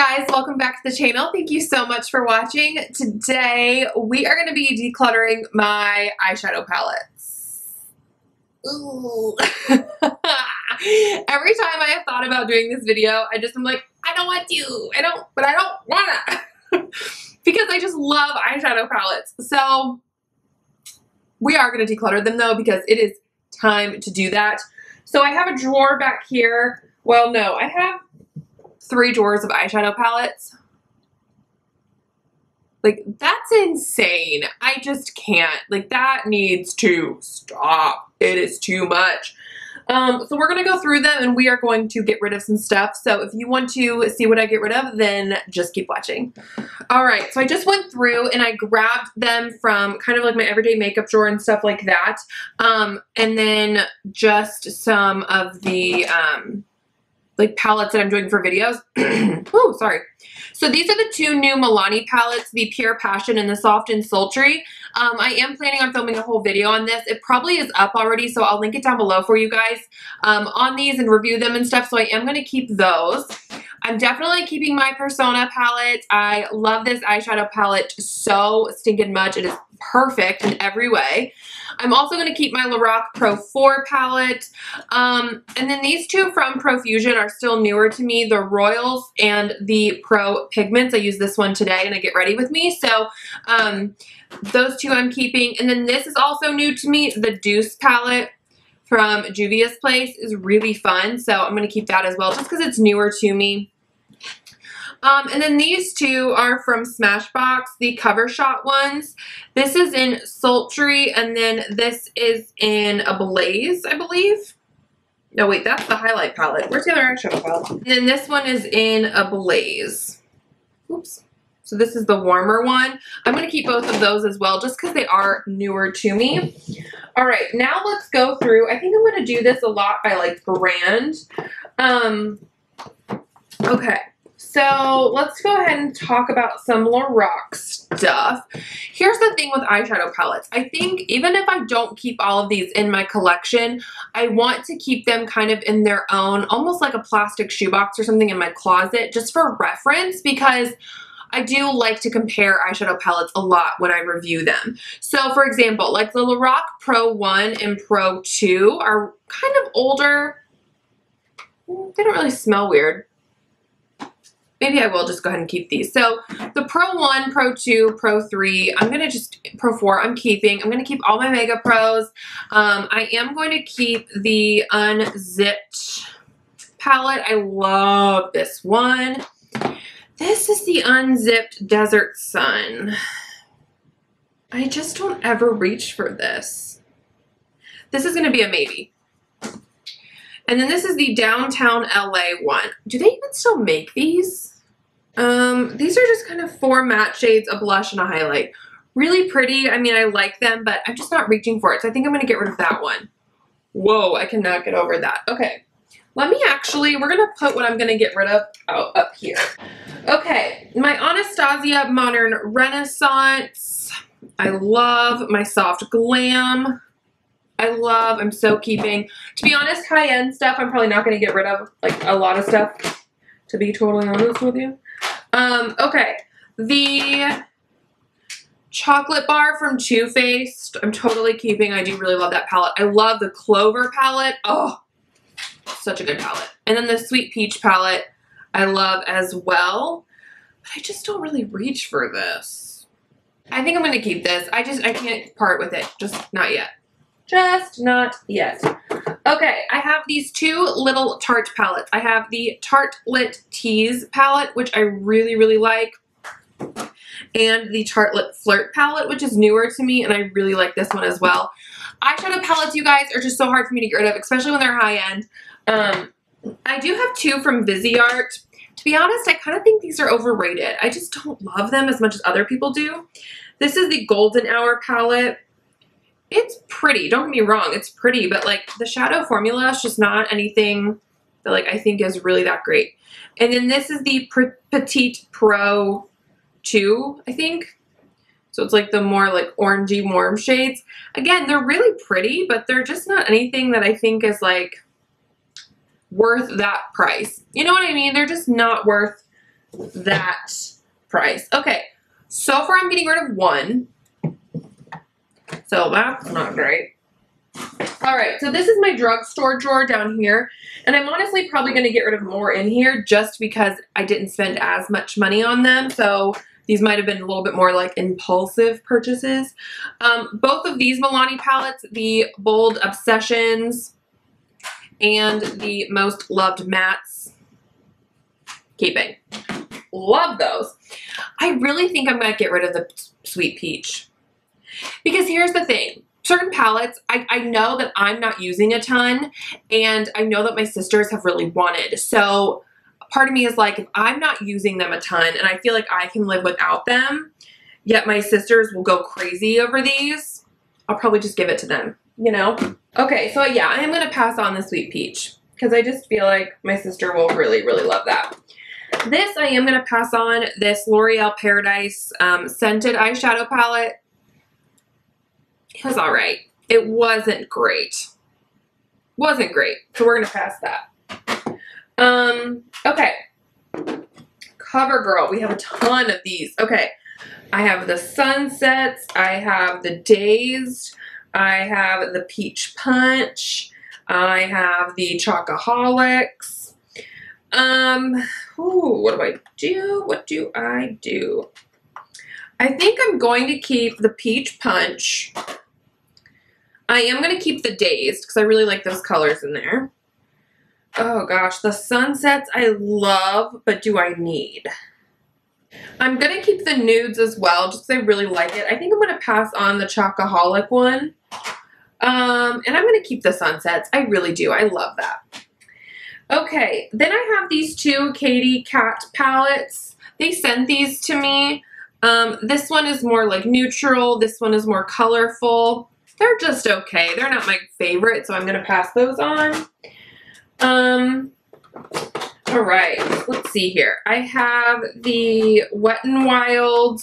guys, welcome back to the channel. Thank you so much for watching. Today we are going to be decluttering my eyeshadow palettes. Ooh. Every time I have thought about doing this video, I'm like, I don't want to. But I don't wanna. Because I just love eyeshadow palettes. So we are going to declutter them though, because it is time to do that. So I have a drawer back here. Well, no, I have 3 drawers of eyeshadow palettes. Like, that's insane. I just can't. Like, that needs to stop. It is too much. So we're going to go through them and we are going to get rid of some stuff. So if you want to see what I get rid of, then just keep watching. All right. So I just went through and I grabbed them from kind of like my everyday makeup drawer and stuff like that. And then just some of the, like palettes that I'm doing for videos. Oh, sorry. So these are the 2 new Milani palettes, the Pure Passion and the Soft and Sultry. I am planning on filming a whole video on this. It probably is up already, so I'll link it down below for you guys on these and review them and stuff. So I am going to keep those. I'm definitely keeping my Persona palette. I love this eyeshadow palette so stinking much. It is perfect in every way. I'm also going to keep my Lorac Pro 4 palette. And then these 2 from Profusion are still newer to me, the Royals and the Pro Pigments. I use this one today and I get ready with me. So those 2 I'm keeping. And then this is also new to me, the Deuce palette from Juvia's Place is really fun. So I'm going to keep that as well just because it's newer to me. And then these 2 are from Smashbox, the Cover Shot ones. This is in Sultry, and then this is in Ablaze, I believe. No, wait, that's the highlight palette. Where's the other eyeshadow palette? And then this one is in Ablaze. Oops. So this is the warmer one. I'm going to keep both of those as well, just because they are newer to me. All right, now let's go through. I think I'm going to do this a lot by, like, brand. Okay. So let's go ahead and talk about some Lorac stuff. Here's the thing with eyeshadow palettes. I think even if I don't keep all of these in my collection, I want to keep them kind of in their own, almost like a plastic shoebox or something in my closet, just for reference, because I do like to compare eyeshadow palettes a lot when I review them. So for example, like the Lorac Pro 1 and Pro 2 are kind of older. They don't really smell weird. Maybe I will just go ahead and keep these. So the Pro 1, Pro 2, Pro 3, I'm going to just, Pro 4, I'm keeping. I'm going to keep all my Mega Pros. I am going to keep the Unzipped palette. I love this one. This is the Unzipped Desert Sun. I just don't ever reach for this. This is going to be a maybe. And then this is the Downtown LA one. Do they even still make these? These are just kind of 4 matte shades, a blush, and a highlight. Really pretty. I mean, I like them, but I'm just not reaching for it. So I think I'm going to get rid of that one. Whoa, I cannot get over that. Okay. Let me actually, we're going to put what I'm going to get rid of up here. Okay. My Anastasia Modern Renaissance. I love my Soft Glam. I'm so keeping. To be honest, high-end stuff, I'm probably not going to get rid of, like, a lot of stuff, to be totally honest with you. Okay. The Chocolate Bar from Too Faced, I'm totally keeping. I do really love that palette. I love the Clover palette. Oh, such a good palette. And then the Sweet Peach palette, I love as well. But I just don't really reach for this. I think I'm going to keep this. I can't part with it. Just not yet. Just not yet. Okay, I have these 2 little Tarte palettes. I have the Tarte Lit Tease palette, which I really, really like. And the Tarte Lit Flirt palette, which is newer to me, and I really like this one as well. Eyeshadow palettes, you guys, are just so hard for me to get rid of, especially when they're high-end. I do have 2 from Viseart. To be honest, I kind of think these are overrated. I just don't love them as much as other people do. This is the Golden Hour palette. It's pretty, don't get me wrong, it's pretty, but like the shadow formula is just not anything that like I think is really that great. And then this is the Petite Pro 2, I think. So it's like the more like orangey warm shades. Again, they're really pretty, but they're just not anything that I think is like worth that price. You know what I mean? They're just not worth that price. Okay, so far I'm getting rid of one. So that's not great. All right, so this is my drugstore drawer down here, and I'm honestly probably going to get rid of more in here just because I didn't spend as much money on them. So these might have been a little bit more like impulsive purchases. Both of these Milani palettes, the Bold Obsessions and the Most Loved Mattes, keeping. Love those. I really think I'm going to get rid of the Sweet Peach. Because here's the thing. Certain palettes, I know that I'm not using a ton, and I know that my sisters have really wanted. So part of me is like, if I'm not using them a ton, and I feel like I can live without them, yet my sisters will go crazy over these, I'll probably just give it to them, you know? Okay, so yeah, I am going to pass on the Sweet Peach, because I just feel like my sister will really, really love that. This, I am going to pass on this L'Oreal Paradise Scented Eyeshadow Palette. It was all right. It wasn't great. Wasn't great. So we're going to pass that. Okay. CoverGirl. We have a ton of these. Okay. I have the Sunsets. I have the Dazed. I have the Peach Punch. I have the Chocoholics. Ooh, what do I do? What do I do? I think I'm going to keep the Peach Punch. I am going to keep the Dazed because I really like those colors in there. Oh gosh, the Sunsets I love, but do I need? I'm going to keep the Nudes as well just because I really like it. I think I'm going to pass on the Chocoholic one. And I'm going to keep the Sunsets. I really do. I love that. Okay, then I have these two Katy Kat palettes. They sent these to me. This one is more like neutral. This one is more colorful. They're just okay. They're not my favorite, so I'm going to pass those on. All right, let's see here. I have the Wet n Wild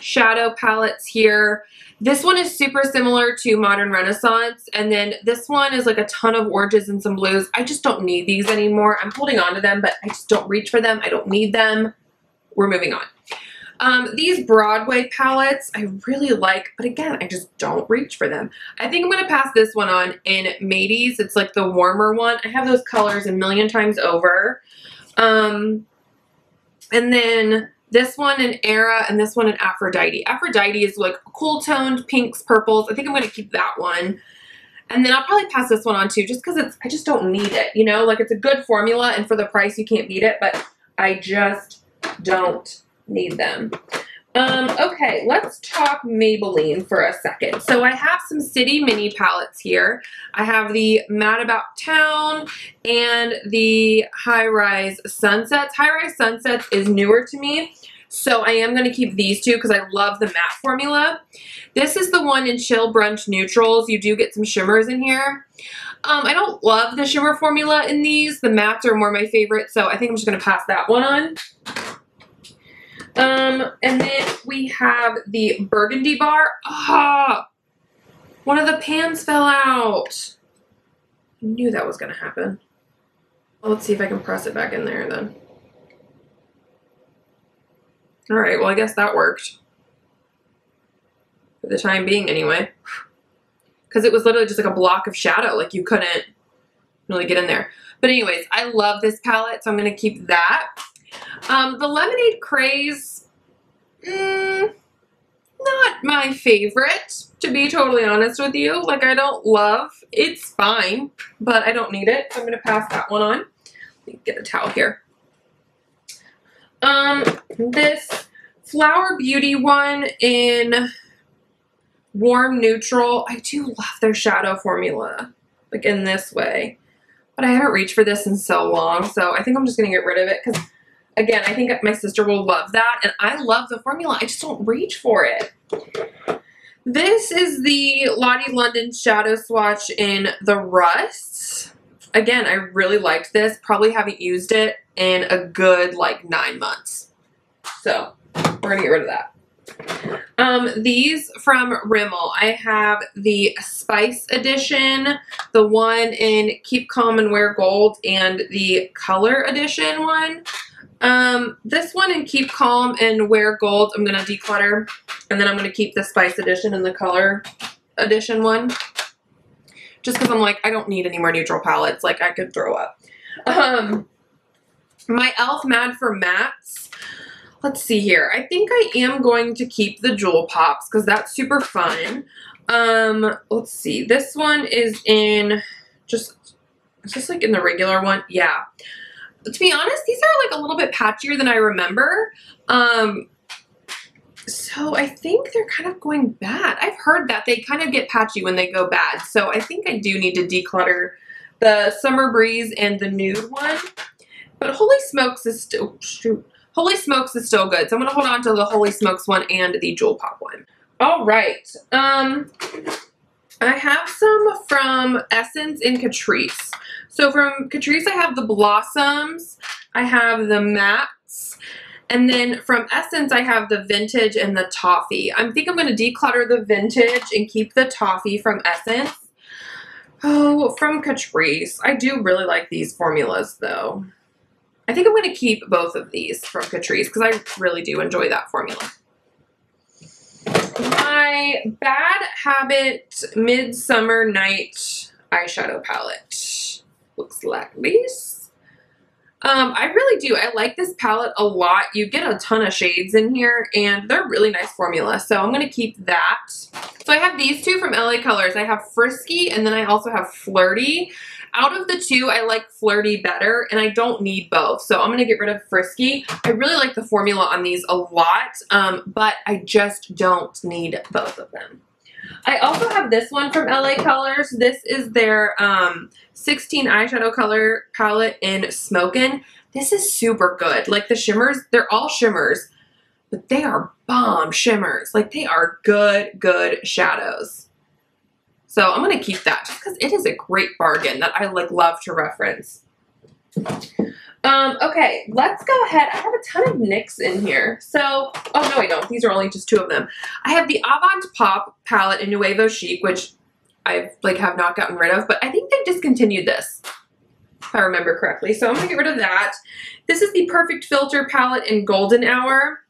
shadow palettes here. This one is super similar to Modern Renaissance, and then this one is like a ton of oranges and some blues. I just don't need these anymore. I'm holding on to them, but I just don't reach for them. I don't need them. We're moving on. These Broadway palettes I really like, but again, I just don't reach for them. I think I'm going to pass this one on in Mateys. It's like the warmer one. I have those colors a million times over. And then this one in Era and this one in Aphrodite. Aphrodite is like cool toned pinks, purples. I think I'm going to keep that one. And then I'll probably pass this one on too, just because I just don't need it, you know? Like, it's a good formula, and for the price you can't beat it, but I just don't need them. Okay, let's talk Maybelline for a second. So I have some City Mini palettes here. I have the Mad About Town and the High Rise Sunsets. High Rise Sunsets is newer to me, so I am going to keep these two because I love the matte formula. This is the one in Chill Brunch Neutrals. You do get some shimmers in here. I don't love the shimmer formula in these. The mattes are more my favorite, so I think I'm just going to pass that one on. And then we have the Burgundy Bar. Ah, one of the pans fell out. I knew that was going to happen. Well, let's see if I can press it back in there then. All right, well, I guess that worked. For the time being, anyway. Because it was literally just like a block of shadow. Like, you couldn't really get in there. But anyways, I love this palette, so I'm going to keep that. The Lemonade Craze, not my favorite, to be totally honest with you. Like, I don't love, it's fine, but I don't need it. So I'm going to pass that one on. Let me get a towel here. This Flower Beauty one in Warm Neutral. I do love their shadow formula, like in this way. But I haven't reached for this in so long, so I think I'm just going to get rid of it because, again, I think my sister will love that, and I love the formula. I just don't reach for it. This is the Lottie London Shadow Swatch in the Rust. Again, I really liked this. Probably haven't used it in a good, like, 9 months. So, we're going to get rid of that. These from Rimmel. I have the Spice Edition, the one in Keep Calm and Wear Gold, and the Color Edition one. This one in Keep Calm and Wear Gold, I'm going to declutter. And then I'm going to keep the Spice Edition and the Color Edition one. Just because I'm like, I don't need any more neutral palettes. Like, I could throw up. My e.l.f. Mad for Mattes. Let's see here. I think I am going to keep the Jewel Pops because that's super fun. Let's see. This one is in is this like in the regular one? Yeah. To be honest, these are like a little bit patchier than I remember. So I think they're kind of going bad. I've heard that they kind of get patchy when they go bad. So I think I do need to declutter the Summer Breeze and the Nude one. But Holy Smokes is still, Holy Smokes is still good. So I'm going to hold on to the Holy Smokes one and the Jewel Pop one. All right. I have some from Essence and Catrice. So from Catrice, I have the Blossoms. I have the Mattes. And then from Essence, I have the Vintage and the Toffee. I think I'm going to declutter the Vintage and keep the Toffee from Essence. Oh, from Catrice. I do really like these formulas, though. I think I'm going to keep both of these from Catrice because I really do enjoy that formula. My Bad Habit Midsummer Night eyeshadow palette looks like this. I really do. I like this palette a lot. You get a ton of shades in here, and they're really nice formula, so I'm going to keep that. So I have these two from LA Colors. I have Frisky, and then I also have Flirty. Out of the two, I like Flirty better, and I don't need both, so I'm going to get rid of Frisky. I really like the formula on these a lot, but I just don't need both of them. I also have this one from LA Colors. This is their 16 eyeshadow color palette in Smokin'. This is super good. Like the shimmers, they're all shimmers, but they are bomb shimmers. Like they are good shadows. So I'm going to keep that just because it is a great bargain that I like love to reference. Okay, let's go ahead. I have a ton of NYX in here. So, oh no I don't. These are only just two of them. I have the Avant Pop palette in Nuevo Chic, which I have not gotten rid of, but I think they discontinued this, if I remember correctly. So I'm going to get rid of that. This is the Perfect Filter palette in Golden Hour.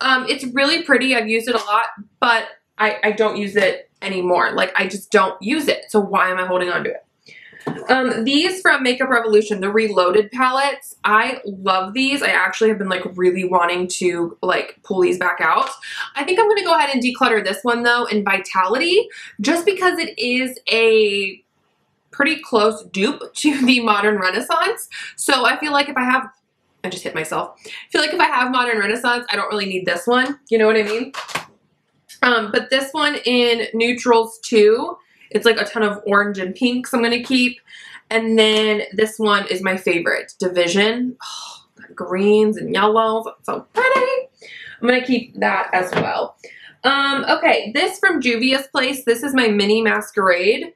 It's really pretty. I've used it a lot, but I don't use it anymore. Like, I just don't use it. So why am I holding on to it? These from Makeup Revolution, the Reloaded palettes, I love these. I actually have been like really wanting to like pull these back out. I think I'm going to go ahead and declutter this one though in Vitality, just because it is a pretty close dupe to the Modern Renaissance. So I feel like if I have, I just hit myself. I feel like if I have Modern Renaissance, I don't really need this one. You know what I mean? But this one in Neutrals 2, it's like a ton of orange and pinks I'm going to keep. And then this one is my favorite, Division. Oh, greens and yellows. That's so pretty. I'm going to keep that as well. Okay, this from Juvia's Place. This is my Mini Masquerade.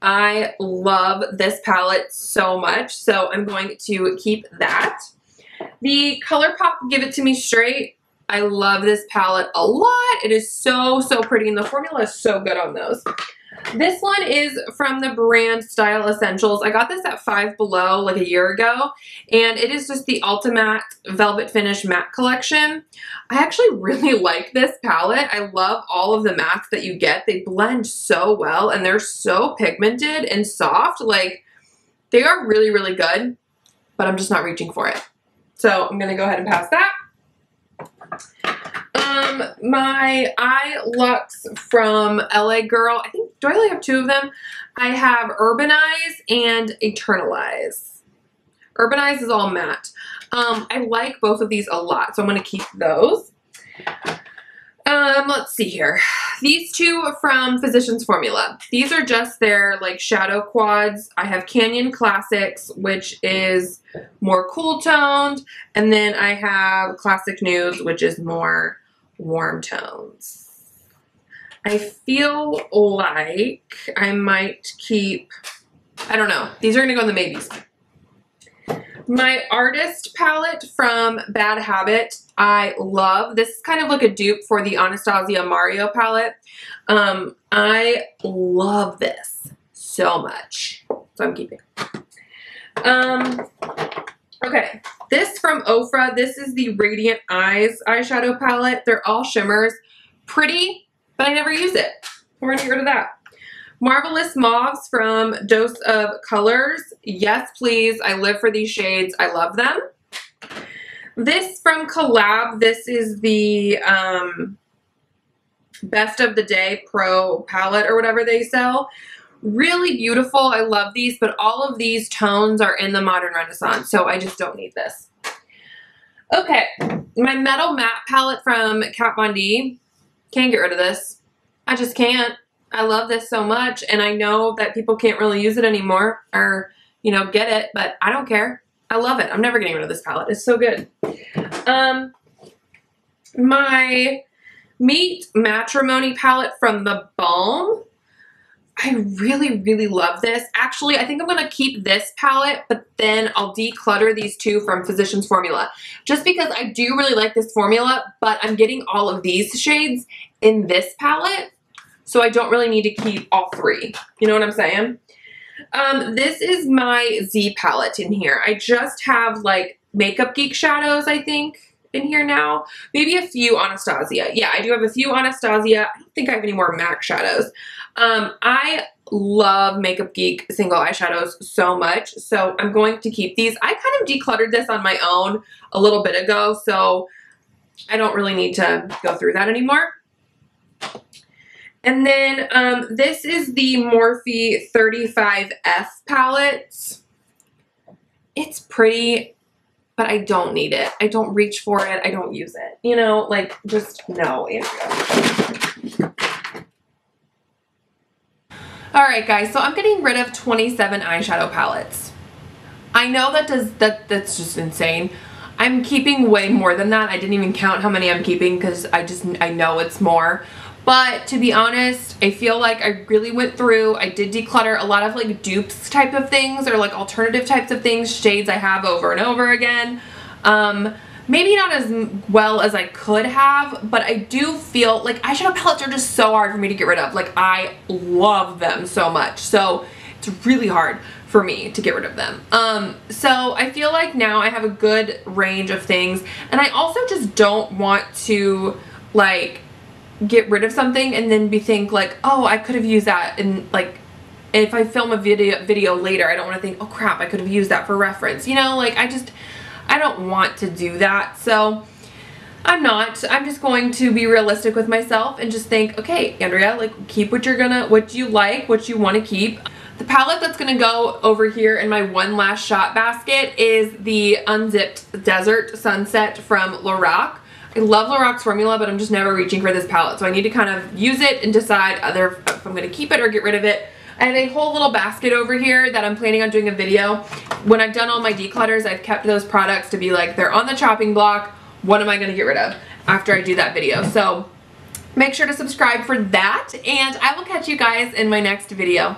I love this palette so much, so I'm going to keep that. The Colourpop Give It To Me Straight. I love this palette a lot. It is so pretty, and the formula is so good on those. This one is from the brand Style Essentials. I got this at Five Below like a year ago, and it is just the Ultimate Velvet Finish Matte Collection. I actually really like this palette. I love all of the mattes that you get. They blend so well, and they're so pigmented and soft. Like, they are really good, but I'm just not reaching for it. So I'm going to go ahead and pass that. My Eye Lux from LA Girl. I think, do I only have two of them? I have Urbanize and Eternalize. Urbanize is all matte. I like both of these a lot, so I'm going to keep those. Let's see here. These two from Physicians Formula. These are just their like shadow quads. I have Canyon Classics, which is more cool toned, and then I have Classic Nudes, which is more warm tones. I feel like I might keep, I don't know, these are going to go in the maybes. My Artist palette from Bad Habit, I love. This is kind of like a dupe for the Anastasia Mario palette. I love this so much, so I'm keeping. Okay, this from Ofra. This is the Radiant Eyes eyeshadow palette. They're all shimmers. Pretty, but I never use it. We're gonna get rid of that. Marvelous Mauves from Dose of Colors. Yes, please. I live for these shades. I love them. This from Collab. This is the Best of the Day Pro palette or whatever they sell. Really beautiful. I love these, but all of these tones are in the Modern Renaissance, so I just don't need this. Okay, my Metal Matte palette from Kat Von D. Can't get rid of this. I just can't. I love this so much, and I know that people can't really use it anymore or, you know, get it, but I don't care. I love it. I'm never getting rid of this palette. It's so good. My Meet Matrimony palette from The Balm. I really, really love this. Actually, I think I'm going to keep this palette, but then I'll declutter these two from Physicians Formula. Just because I do really like this formula, but I'm getting all of these shades in this palette, so I don't really need to keep all three. You know what I'm saying? This is my Z palette in here. I just have like Makeup Geek shadows, I think, in here now. Maybe a few Anastasia. Yeah, I do have a few Anastasia. I don't think I have any more MAC shadows. I love Makeup Geek single eyeshadows so much, so I'm going to keep these. I kind of decluttered this on my own a little bit ago, so I don't really need to go through that anymore. And then this is the Morphe 35F palette. It's pretty, but I don't need it. I don't reach for it. I don't use it. You know, like, just no, Andrea. Alright guys, so I'm getting rid of 27 eyeshadow palettes. I know that's just insane. I'm keeping way more than that. I didn't even count how many I'm keeping because I know it's more. But to be honest, I feel like I really went through, I did declutter a lot of like dupes type of things or like alternative types of things, shades I have over and over again. Maybe not as well as I could have, but I do feel like eyeshadow palettes are just so hard for me to get rid of. Like, I love them so much. So it's really hard for me to get rid of them. So I feel like now I have a good range of things, and I also just don't want to like get rid of something and then think like, oh, I could have used that, and like if I film a video later, I don't want to think, oh crap, I could have used that for reference. You know, like I don't want to do that. So I'm just going to be realistic with myself and just think, okay, Andrea, like keep what you like, what you want to keep. The palette that's gonna go over here in my one last shot basket is the Unzipped Desert Sunset from Lorac. I love Lorac's formula, but I'm just never reaching for this palette. So I need to kind of use it and decide either if I'm gonna keep it or get rid of it. I have a whole little basket over here that I'm planning on doing a video. When I've done all my declutters, I've kept those products to be like, they're on the chopping block. What am I going to get rid of after I do that video? So make sure to subscribe for that, and I will catch you guys in my next video.